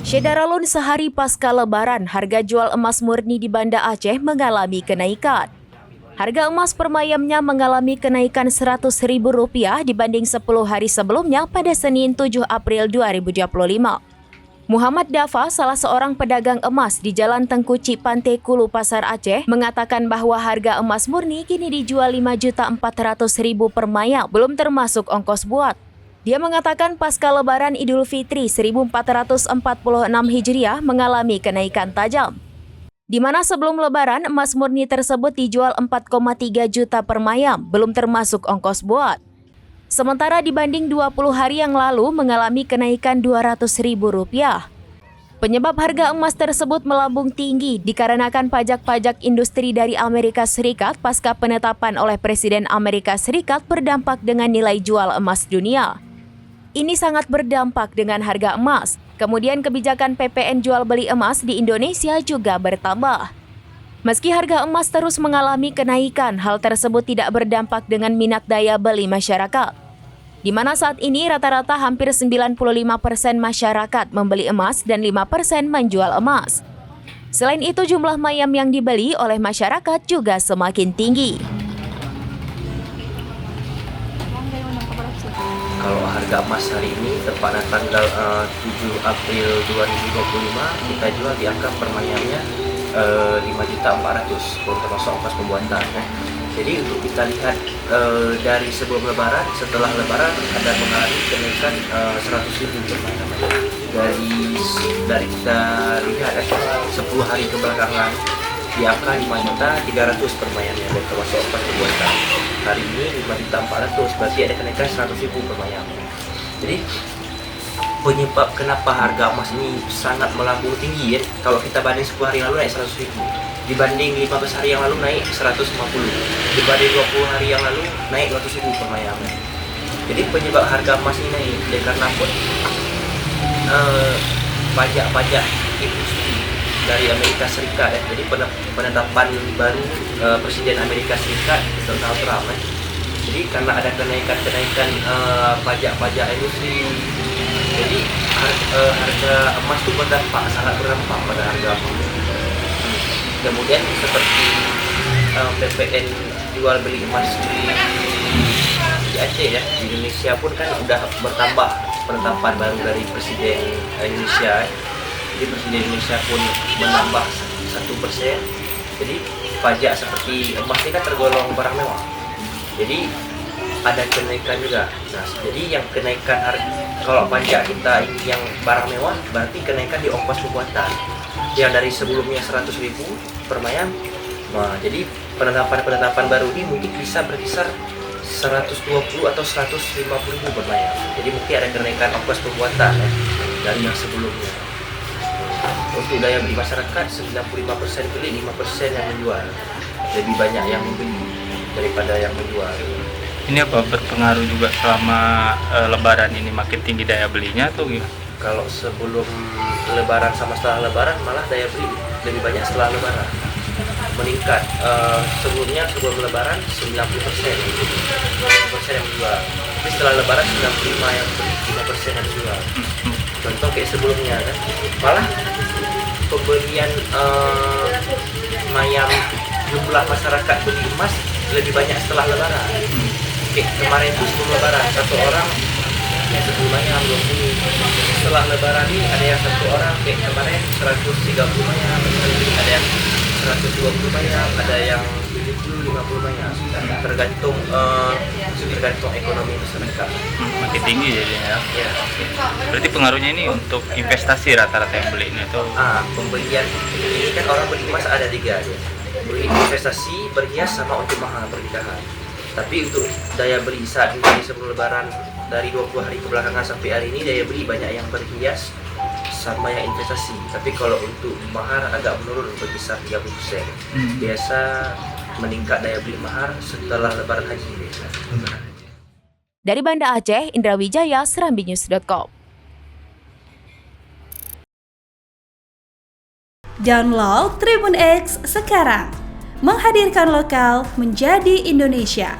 Syedaralun sehari pasca Lebaran, harga jual emas murni di Banda Aceh mengalami kenaikan. Harga emas per mayamnya mengalami kenaikan Rp100.000 dibanding 10 hari sebelumnya pada Senin 7 April 2025. Muhammad Dafa, salah seorang pedagang emas di Jalan Tengku Cipante Kulu Pasar Aceh, mengatakan bahwa harga emas murni kini dijual Rp5.400.000 per mayam, belum termasuk ongkos buat. Dia mengatakan pasca Lebaran Idul Fitri 1446 Hijriah mengalami kenaikan tajam, di mana sebelum Lebaran emas murni tersebut dijual 4,3 juta per mayam, belum termasuk ongkos buat. Sementara dibanding 20 hari yang lalu mengalami kenaikan Rp200.000. Penyebab harga emas tersebut melambung tinggi dikarenakan pajak-pajak industri dari Amerika Serikat pasca penetapan oleh Presiden Amerika Serikat berdampak dengan nilai jual emas dunia. Ini sangat berdampak dengan harga emas. Kemudian kebijakan PPN jual beli emas di Indonesia juga bertambah. Meski harga emas terus mengalami kenaikan, hal tersebut tidak berdampak dengan minat daya beli masyarakat, di mana saat ini rata-rata hampir 95% masyarakat membeli emas dan 5% menjual emas. Selain itu, jumlah mayam yang dibeli oleh masyarakat juga semakin tinggi. Kalau harga emas hari ini tepatnya tanggal 7 April 2025 kita jual di angka per mayamnya 5.400.000 belum termasuk ongkos pembuatan. Jadi untuk kita lihat dari sebelum Lebaran, setelah Lebaran ada mengalami kenaikan 100.000 per mayam. Dari kita lihat 10 hari kebelakangan di angka 5.300.000 per mayamnya dan termasuk ongkos pembuatan. Hari ini 5.400.000, berarti ada kenaikan 100.000 per mayam. Jadi penyebab kenapa harga emas ini sangat melambung tinggi ya, kalau kita banding 10 hari yang lalu naik 100.000, dibanding 15 hari yang lalu naik 150, dibanding 20 hari yang lalu naik 200.000 per mayam. Jadi penyebab harga emas ini naik ya, karena pun pajak-pajak industri dari Amerika Serikat ya. Jadi penetapan baru Presiden Amerika Serikat Donald Trump ya. Jadi karena ada kenaikan pajak-pajak industri, jadi harga emas itu sangat berdampak pada harga emas. Kemudian seperti PPN jual beli emas di Aceh ya, di Indonesia pun kan sudah bertambah penetapan baru dari Presiden Indonesia. Jadi Presiden Indonesia pun menambah 1%. Jadi pajak seperti emas ini kan tergolong barang mewah. Jadi ada kenaikan juga. Nah, jadi yang kenaikan kalau pajak kita yang barang mewah berarti kenaikan di ongkos pembuatan. Yang dari sebelumnya 100.000 per mayam. Nah, jadi penetapan baru ini mungkin bisa berkisar 120 atau 150.000 per mayam. Jadi mungkin ada kenaikan ongkos pembuatan ya, dari yang sebelumnya. Untuk daya beli masyarakat 95% beli, 5% yang menjual. Lebih banyak yang membeli daripada yang menjual. Ini apa berpengaruh juga selama Lebaran ini makin tinggi daya belinya atau gimana? Kalau sebelum Lebaran sama setelah Lebaran malah daya beli lebih banyak setelah Lebaran meningkat. Sebelum Lebaran 90% yang menjual. Tapi setelah Lebaran 95 yang beli, 5% yang menjual. Contoh kayak sebelumnya kan, malah pembelian mayam jumlah masyarakat beli emas lebih banyak setelah Lebaran. Kayak kemarin itu sebelum Lebaran satu orang yang 10 mayam 20. Setelah Lebaran ini ada yang satu orang kayak kemarin 130 mayam, ada yang 120 mayam, ada yang 70-50 mayam. Tergantung ekonomi masyarakat. Makin tinggi jadinya ya. Ya. Berarti pengaruhnya ini untuk investasi rata-rata yang beli ini tuh. Pembelian ini kan orang beli emas ada 3 ya. Beli investasi, berhias sama untuk mahal pernikahan. Tapi untuk daya beli saat ini sebelum Lebaran dari 20 hari kebelakangan sampai hari ini daya beli banyak yang berhias sama yang investasi. Tapi kalau untuk mahar agak menurun berkisar 30%. Biasa meningkat daya beli mahar setelah Lebaran Haji biasa. Dari Banda Aceh, Indra Wijaya, serambinews.com. Download Tribun X sekarang, menghadirkan lokal menjadi Indonesia.